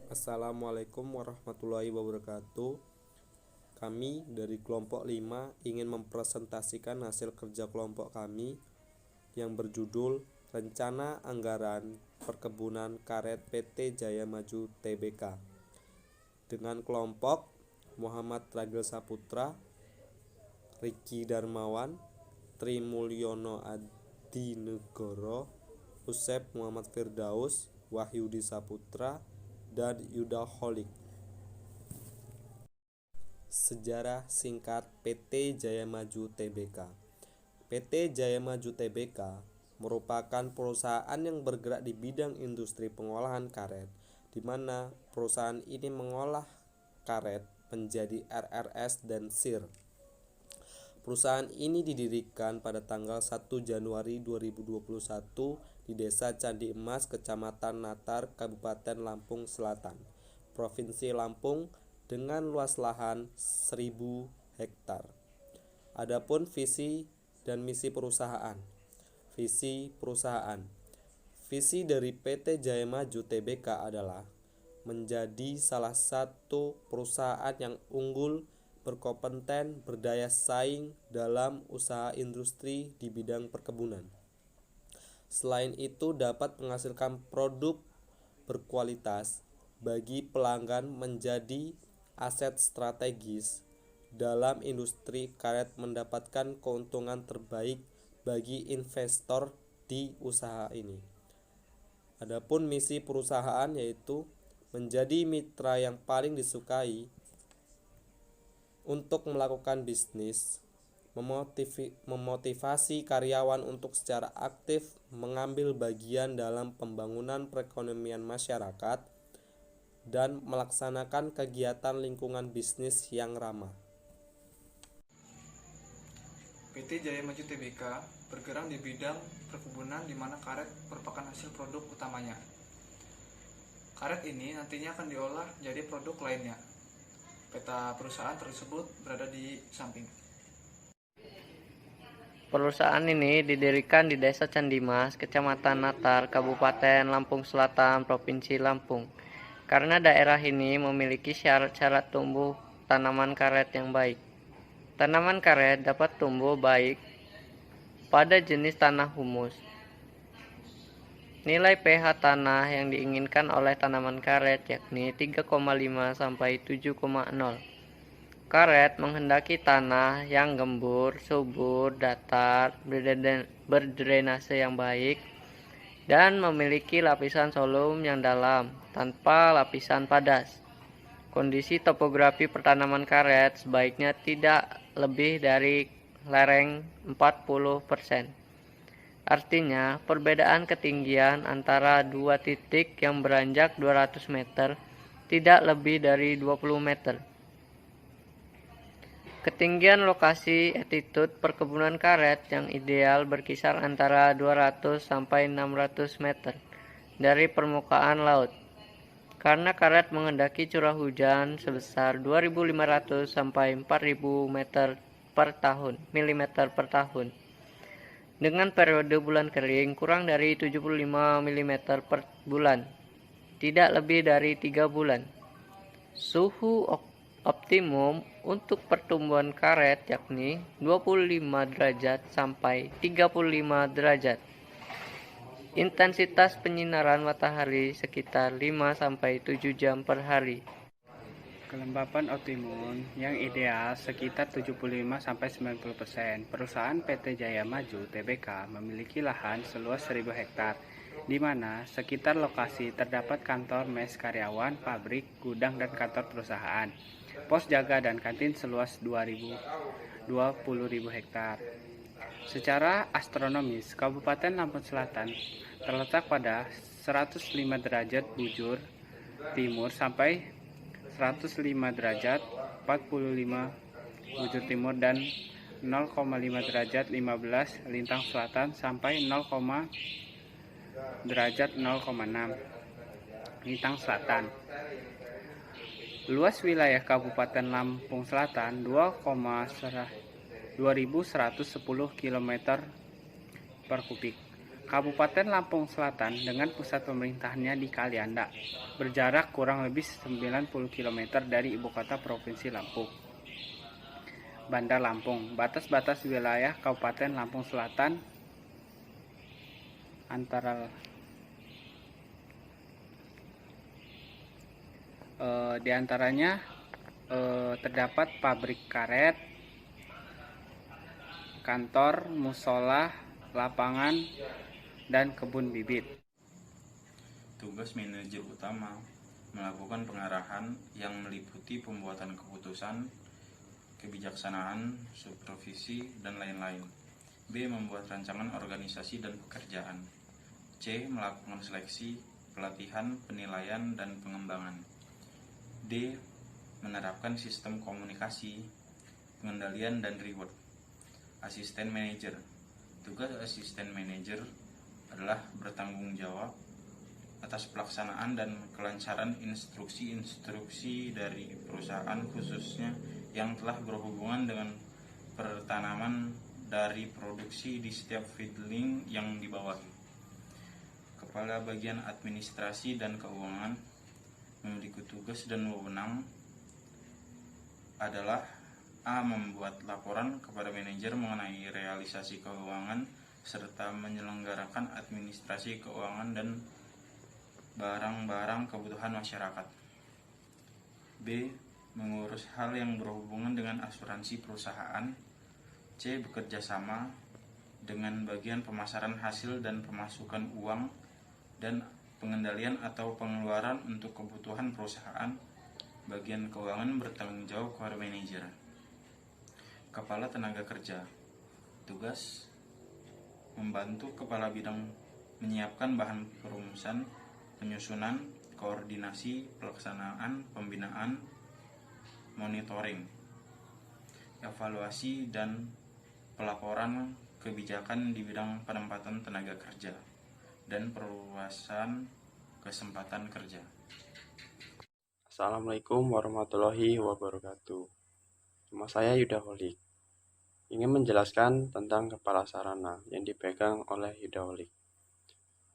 Assalamualaikum warahmatullahi wabarakatuh. Kami dari kelompok 5 ingin mempresentasikan hasil kerja kelompok kami yang berjudul Rencana Anggaran Perkebunan Karet PT Jaya Maju Tbk dengan kelompok Muhammad Ragil Saputra, Riki Darmawan, Tri Mulyono Adinegoro, Usep Muhammad Firdaus, Wahyudi Saputra, dan Yuda Holik. Sejarah singkat PT Jaya Maju Tbk. PT Jaya Maju Tbk merupakan perusahaan yang bergerak di bidang industri pengolahan karet, di mana perusahaan ini mengolah karet menjadi RRS dan SIR. Perusahaan ini didirikan pada tanggal 1 Januari 2021 di Desa Candi Emas, Kecamatan Natar, Kabupaten Lampung Selatan, Provinsi Lampung dengan luas lahan 1000 hektar. Adapun visi dan misi perusahaan. Visi dari PT Jaya Maju Tbk adalah menjadi salah satu perusahaan yang unggul, berkompeten, berdaya saing dalam usaha industri di bidang perkebunan. Selain itu dapat menghasilkan produk berkualitas bagi pelanggan, menjadi aset strategis dalam industri karet, mendapatkan keuntungan terbaik bagi investor di usaha ini. Adapun misi perusahaan yaitu menjadi mitra yang paling disukai untuk melakukan bisnis, memotivasi karyawan untuk secara aktif mengambil bagian dalam pembangunan perekonomian masyarakat, dan melaksanakan kegiatan lingkungan bisnis yang ramah. PT Jaya Maju Tbk bergerak di bidang perkebunan di mana karet merupakan hasil produk utamanya. Karet ini nantinya akan diolah jadi produk lainnya. Peta perusahaan tersebut berada di samping. Perusahaan ini didirikan di Desa Candimas, Kecamatan Natar, Kabupaten Lampung Selatan, Provinsi Lampung. Karena daerah ini memiliki syarat-syarat tumbuh tanaman karet yang baik. Tanaman karet dapat tumbuh baik pada jenis tanah humus. Nilai pH tanah yang diinginkan oleh tanaman karet yakni 3,5 sampai 7,0. Karet menghendaki tanah yang gembur, subur, datar, berdrainase yang baik, dan memiliki lapisan solum yang dalam tanpa lapisan padas. Kondisi topografi pertanaman karet sebaiknya tidak lebih dari lereng 40%. Artinya, perbedaan ketinggian antara dua titik yang beranjak 200 meter tidak lebih dari 20 meter. Ketinggian lokasi altitude perkebunan karet yang ideal berkisar antara 200 sampai 600 meter dari permukaan laut. Karena karet menghendaki curah hujan sebesar 2.500 sampai 4.000 mm per tahun. Dengan periode bulan kering kurang dari 75 mm per bulan, tidak lebih dari 3 bulan. Suhu optimum untuk pertumbuhan karet yakni 25 derajat sampai 35 derajat. Intensitas penyinaran matahari sekitar 5 sampai 7 jam per hari. Kelembapan optimum yang ideal sekitar 75 sampai 90%. Perusahaan PT Jaya Maju Tbk memiliki lahan seluas 1000 hektar, di mana sekitar lokasi terdapat kantor mes karyawan, pabrik, gudang dan kantor perusahaan, pos jaga dan kantin seluas 20.000 hektar. Secara astronomis, Kabupaten Lampung Selatan terletak pada 105 derajat bujur timur sampai 105 derajat 45 bujur timur dan 0,5 derajat 15 lintang selatan sampai 0, derajat 0,6 lintang selatan. Luas wilayah Kabupaten Lampung Selatan 2110 km per kubik. Kabupaten Lampung Selatan dengan pusat pemerintahannya di Kalianda, berjarak kurang lebih 90 km dari ibu kota Provinsi Lampung. Bandar Lampung, batas-batas wilayah Kabupaten Lampung Selatan di antaranya terdapat pabrik karet, kantor, musola, lapangan, dan kebun bibit. Tugas manajer utama melakukan pengarahan yang meliputi pembuatan keputusan, kebijaksanaan, supervisi, dan lain-lain. B. Membuat rancangan organisasi dan pekerjaan. C. Melakukan seleksi, pelatihan, penilaian, dan pengembangan. D. Menerapkan sistem komunikasi, pengendalian, dan reward. Asisten manajer. Tugas asisten manajer adalah bertanggung jawab atas pelaksanaan dan kelancaran instruksi-instruksi dari perusahaan, khususnya yang telah berhubungan dengan pertanaman dari produksi di setiap feedling yang dibawahi. Kepala Bagian Administrasi dan Keuangan memiliki tugas dan wewenang adalah A. Membuat laporan kepada manajer mengenai realisasi keuangan serta menyelenggarakan administrasi keuangan dan barang-barang kebutuhan masyarakat. B. Mengurus hal yang berhubungan dengan asuransi perusahaan. C. Bekerja sama dengan bagian pemasaran hasil dan pemasukan uang dan pengendalian atau pengeluaran untuk kebutuhan perusahaan. Bagian keuangan bertanggung jawab kepada manajer. Kepala Tenaga Kerja. Tugas membantu kepala bidang menyiapkan bahan perumusan, penyusunan, koordinasi, pelaksanaan, pembinaan, monitoring, evaluasi, dan pelaporan kebijakan di bidang penempatan tenaga kerja dan perluasan kesempatan kerja. Assalamualaikum warahmatullahi wabarakatuh. Nama saya Yudaholik. Ingin menjelaskan tentang kepala sarana yang dipegang oleh Yudaholik.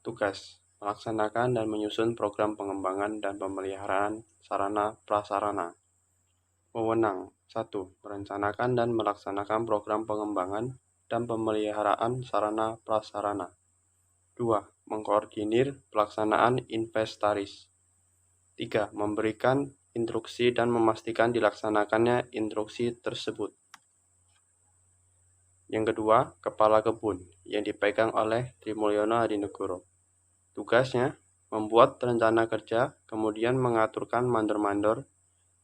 Tugas melaksanakan dan menyusun program pengembangan dan pemeliharaan sarana prasarana. Wewenang 1. Merencanakan dan melaksanakan program pengembangan dan pemeliharaan sarana prasarana. 2. Mengkoordinir pelaksanaan inventaris. 3. Memberikan instruksi dan memastikan dilaksanakannya instruksi tersebut. Yang kedua, Kepala Kebun yang dipegang oleh Trimulyono Hadinegoro. Tugasnya membuat rencana kerja, kemudian mengaturkan mandor-mandor,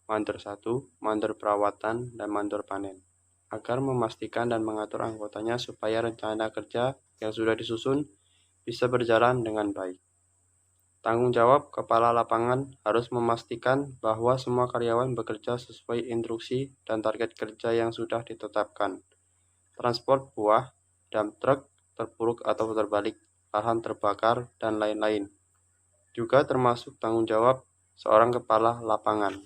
mandor 1, mandor perawatan, dan mandor panen, agar memastikan dan mengatur anggotanya supaya rencana kerja yang sudah disusun bisa berjalan dengan baik. Tanggung jawab kepala lapangan harus memastikan bahwa semua karyawan bekerja sesuai instruksi dan target kerja yang sudah ditetapkan. Transport buah, dump truck, terpuruk atau terbalik, lahan terbakar, dan lain-lain. Juga termasuk tanggung jawab seorang kepala lapangan.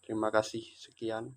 Terima kasih, sekian.